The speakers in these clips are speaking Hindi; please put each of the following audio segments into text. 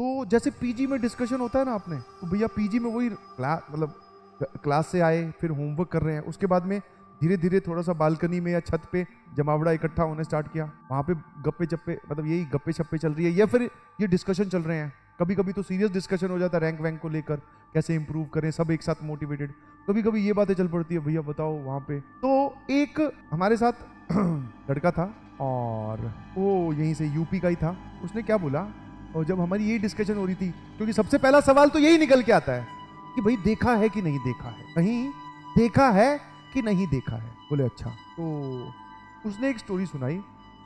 तो जैसे पीजी में डिस्कशन होता है ना आपने, तो भैया पीजी में वही क्लास से आए, फिर होमवर्क कर रहे हैं, उसके बाद में धीरे धीरे थोड़ा सा बालकनी में या छत पे जमावड़ा इकट्ठा होने स्टार्ट किया, वहाँ पे गप्पे चप्पे, मतलब यही गप्पे शप्पे चल रही है, या फिर ये डिस्कशन चल रहे हैं। कभी कभी तो सीरियस डिस्कशन हो जाता है रैंक वैंक को लेकर, कैसे इंप्रूव करें, सब एक साथ मोटिवेटेड। कभी कभी ये बातें चल पड़ती है, भैया बताओ वहाँ पे। तो एक हमारे साथ लड़का था और वो यहीं से यूपी का ही था। उसने क्या बोला, और जब हमारी यही डिस्कशन हो रही थी, क्योंकि सबसे पहला सवाल तो यही निकल के आता है कि भाई देखा है कि नहीं देखा है, कहीं देखा है कि नहीं देखा है। बोले अच्छा। तो उसने एक स्टोरी सुनाई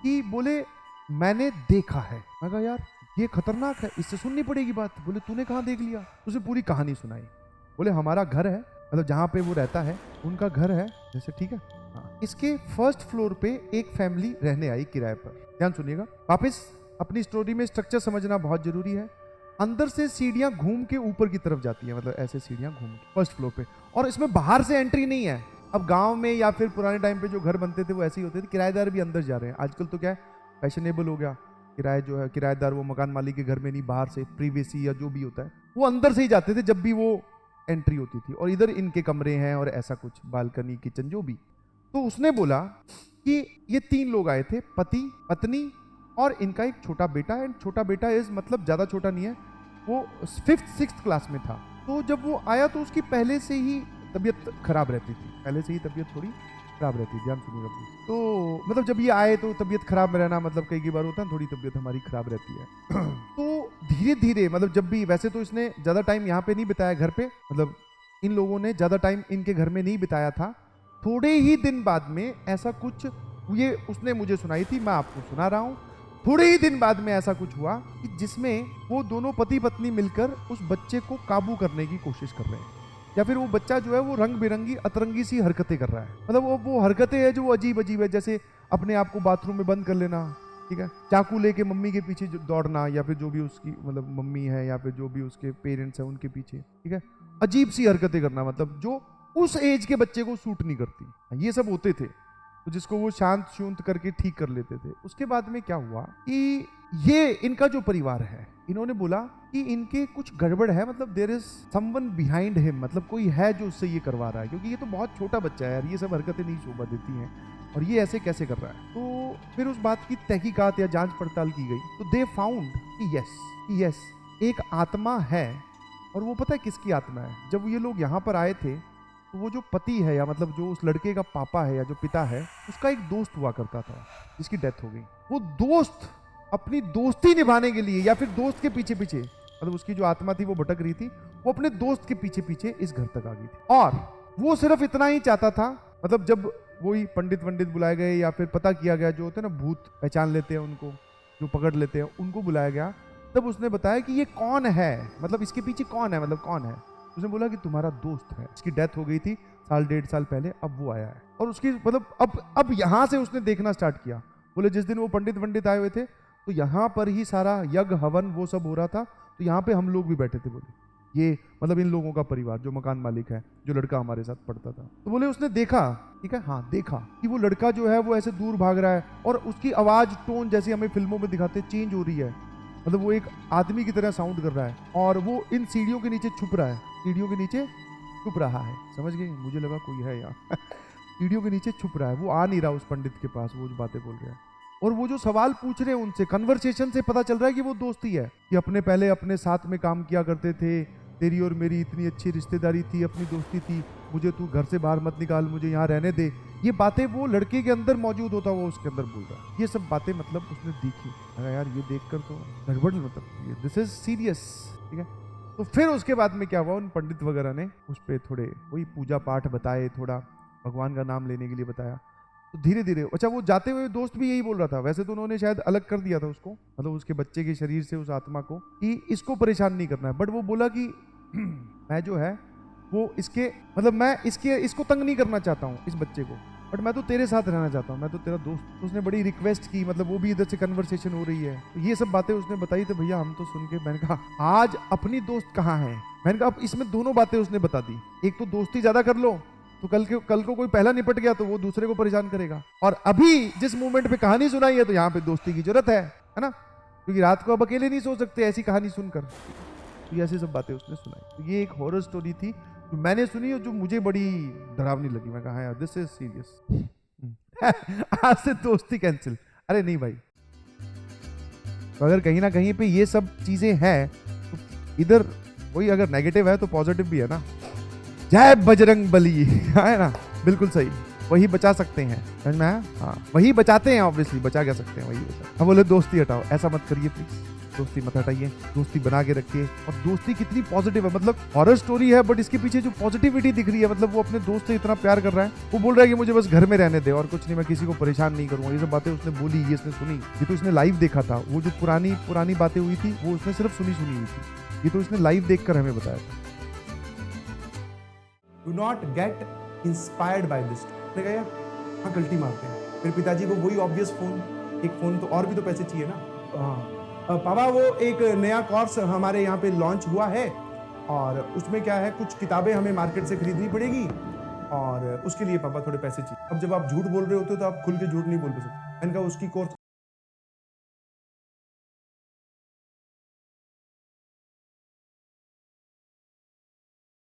कि बोले मैंने देखा है। मैं कहा यार ये खतरनाक है, इससे सुननी पड़ेगी बात। बोले तूने कहाँ देख लिया? उसे पूरी कहानी सुनाई। बोले हमारा घर है, मतलब जहाँ पे वो रहता है उनका घर है जैसे, ठीक है हाँ, इसके फर्स्ट फ्लोर पे एक फैमिली रहने आई किराए पर। ध्यान सुनिएगा, वापस अपनी स्टोरी में स्ट्रक्चर समझना बहुत जरूरी है। अंदर से सीढ़ियां घूम के ऊपर की तरफ जाती है, मतलब ऐसे सीढ़ियां घूम के फर्स्ट फ्लोर पे, और इसमें बाहर से एंट्री नहीं है। अब गांव में या फिर पुराने टाइम पे जो घर बनते थे वो ऐसे ही होते थे, किराएदार भी अंदर जा रहे हैं। आजकल तो क्या है, फैशनेबल हो गया, किराए जो है किराएदार वो मकान मालिक के घर में नहीं, बाहर से प्रीवेसी या जो भी होता है वो अंदर से ही जाते थे जब भी वो एंट्री होती थी, और इधर इनके कमरे हैं और ऐसा कुछ बालकनी किचन जो भी। तो उसने बोला कि ये 3 लोग आए थे, पति पत्नी और इनका एक छोटा बेटा। एंड छोटा बेटा इज मतलब ज्यादा छोटा नहीं है, वो 5th 6th क्लास में था। तो जब वो आया तो उसकी पहले से ही तबीयत खराब रहती थी, पहले से ही तबीयत थोड़ी खराब रहती है। ध्यान सुनिएगा प्लीज। तो मतलब जब ये आए तो तबीयत खराब में रहना, मतलब कई बार होता है थोड़ी तबीयत हमारी खराब रहती है। तो धीरे धीरे मतलब जब भी, वैसे तो इसने ज्यादा टाइम यहाँ पे नहीं बिताया घर पे, मतलब इन लोगों ने ज्यादा टाइम इनके घर में नहीं बिताया था। थोड़े ही दिन बाद में ऐसा कुछ, ये उसने मुझे सुनाई थी, मैं आपको सुना रहा हूँ। थोड़े ही दिन बाद में ऐसा कुछ हुआ कि जिसमें वो दोनों पति पत्नी मिलकर उस बच्चे को काबू करने की कोशिश कर रहे हैं, या फिर वो बच्चा जो है वो रंग बिरंगी अतरंगी सी हरकतें कर रहा है। मतलब वो हरकतें है जो वो अजीब अजीब है, जैसे अपने आप को बाथरूम में बंद कर लेना, ठीक है, चाकू लेके मम्मी के पीछे दौड़ना, या फिर जो भी उसकी मतलब मम्मी है या फिर जो भी उसके पेरेंट्स हैं उनके पीछे, ठीक है, अजीब सी हरकतें करना, मतलब जो उस एज के बच्चे को सूट नहीं करती। ये सब होते थे, तो जिसको वो शांत शूंत करके ठीक कर लेते थे। उसके बाद में क्या हुआ कि ये इनका जो परिवार है, इन्होंने बोला कि इनके कुछ गड़बड़ है, मतलब there is someone behind him, मतलब कोई है जो उससे ये करवा रहा है, क्योंकि ये तो बहुत छोटा बच्चा है यार, ये सब हरकतें नहीं शोभा देती हैं, और ये ऐसे कैसे कर रहा है। तो फिर उस बात की तहकीकात या जांच पड़ताल की गई, तो दे फाउंड कि यस एक आत्मा है। और वो पता है किसकी आत्मा है? जब ये लोग यहाँ पर आए थे तो वो जो पति है, या मतलब जो उस लड़के का पापा है या जो पिता है, उसका एक दोस्त हुआ करता था जिसकी डेथ हो गई। वो दोस्त अपनी दोस्ती निभाने के लिए, या फिर दोस्त के पीछे पीछे, मतलब उसकी जो आत्मा थी वो भटक रही थी, वो अपने दोस्त के पीछे पीछे इस घर तक आ गई थी। और वो सिर्फ इतना ही चाहता था, मतलब जब वही पंडित बुलाए गए, या फिर पता किया गया, जो होते हैं ना भूत पहचान लेते हैं उनको, जो पकड़ लेते हैं उनको बुलाया गया, तब उसने बताया कि ये कौन है, मतलब इसके पीछे कौन है, मतलब कौन है। उसने बोला कि तुम्हारा दोस्त है, इसकी डेथ हो गई थी 1.5 साल पहले, अब वो आया है। और उसकी मतलब अब यहां से उसने देखना स्टार्ट किया। बोले जिस दिन वो पंडित आए हुए थे तो यहाँ पर ही सारा यज्ञ हवन वो सब हो रहा था, तो यहाँ पे हम लोग भी बैठे थे। बोले ये मतलब इन लोगों का परिवार, जो मकान मालिक है, जो लड़का हमारे साथ पढ़ता था। तो बोले उसने देखा, ठीक है हाँ देखा कि वो लड़का जो है वो ऐसे दूर भाग रहा है, और उसकी आवाज टोन जैसे हमें फिल्मों में दिखाते चेंज हो रही है, मतलब वो एक आदमी की तरह साउंड कर रहा है, और वो इन सीढ़ियों के नीचे छुप रहा है, सीढ़ियों के नीचे छुप रहा है। समझ गए? मुझे लगा कोई है यहाँ। सीढ़ियों के नीचे छुप रहा है, वो आ नहीं रहा उस पंडित के पास, वो जो बातें बोल रहे हैं, और वो जो सवाल पूछ रहे हैं उनसे, कन्वर्सेशन से पता चल रहा है कि वो दोस्ती है, कि अपने पहले अपने साथ में काम किया करते थे, तेरी और मेरी इतनी अच्छी रिश्तेदारी थी, अपनी दोस्ती थी, मुझे तू घर से बाहर मत निकाल, मुझे यहाँ रहने दे। ये बातें वो लड़के के अंदर मौजूद होता वो उसके अंदर बोल रहा है। ये सब बातें मतलब उसने देखी, अरे यार ये देखकर तो गड़बड़, मतलब दिस इज सीरियस, ठीक है। तो फिर उसके बाद में क्या हुआ, उन पंडित वगैरह ने उस पर थोड़े वही पूजा पाठ बताए, थोड़ा भगवान का नाम लेने के लिए बताया। तो धीरे धीरे, अच्छा वो जाते हुए दोस्त भी यही बोल रहा था, वैसे तो उन्होंने शायद अलग कर दिया था उसको, मतलब उसके बच्चे के शरीर से उस आत्मा को, कि इसको परेशान नहीं करना है, बट वो बोला कि मैं जो है वो इसके मतलब मैं इसको तंग नहीं करना चाहता हूँ, इस बच्चे को, बट मैं तो तेरे साथ रहना चाहता हूँ, मैं तो तेरा दोस्त। उसने बड़ी रिक्वेस्ट की, मतलब वो भी इधर से कन्वर्सेशन हो रही है, तो ये सब बातें उसने बताई। तो भैया हम तो सुन के, मैंने कहा आज अपनी दोस्त कहाँ है, मैंने कहा अब इसमें दोनों बातें उसने बता दी, एक तो दोस्ती ज्यादा कर लो तो कल को कोई पहला निपट गया तो वो दूसरे को परेशान करेगा, और अभी जिस मोमेंट पे कहानी सुनाई है तो यहाँ पे दोस्ती की जरूरत है ना। क्योंकि रात को अब अकेले नहीं सो सकते ऐसी कहानी सुनकर। तो ये ऐसी सब बातें उसने सुनाई। तो ये एक हॉरर स्टोरी थी जो मैंने सुनी और जो मुझे बड़ी डरावनी लगी। मैं कहा यार दिस इज सीरियस। आज से दोस्ती कैंसिल। अरे नहीं भाई, तो अगर कहीं ना कहीं पे ये सब चीजें हैं तो इधर कोई अगर नेगेटिव है तो पॉजिटिव भी है ना। जय बजरंग बली। है ना, बिल्कुल सही, वही बचा सकते हैं। समझ में आया? हाँ, वही बचाते हैं, ऑब्वियसली बचा क्या सकते हैं, वही बचा। हम बोले दोस्ती हटाओ, ऐसा मत करिए प्लीज, दोस्ती मत हटाइए, दोस्ती बना के रखिए। और दोस्ती कितनी पॉजिटिव है, मतलब हॉरर स्टोरी है बट इसके पीछे जो पॉजिटिविटी दिख रही है, मतलब वो अपने दोस्त से इतना प्यार कर रहा है, वो बोल रहा है कि मुझे बस घर में रहने दे और कुछ नहीं, मैं किसी को परेशान नहीं करूंगा। ये सब बातें उसने बोली, ये इसने सुनी, ये तो इसने लाइव देखा था। वो जो पुरानी बातें हुई थी वो उसने सिर्फ सुनी हुई थी, ये तो इसने लाइव देखकर हमें बताया था। Do not get inspired by this. यार हाँ, गलती मारते हैं। फिर पिताजी को वही ऑब्वियस फोन, एक फोन तो और भी तो पैसे चाहिए ना। हाँ पापा, वो एक नया कोर्स हमारे यहाँ पे लॉन्च हुआ है और उसमें क्या है, कुछ किताबें हमें मार्केट से खरीदनी पड़ेगी और उसके लिए पापा थोड़े पैसे चाहिए। अब जब आप झूठ बोल रहे होते हो तो आप खुल के झूठ नहीं बोल सकते। मैंने कहा उसकी कोर्स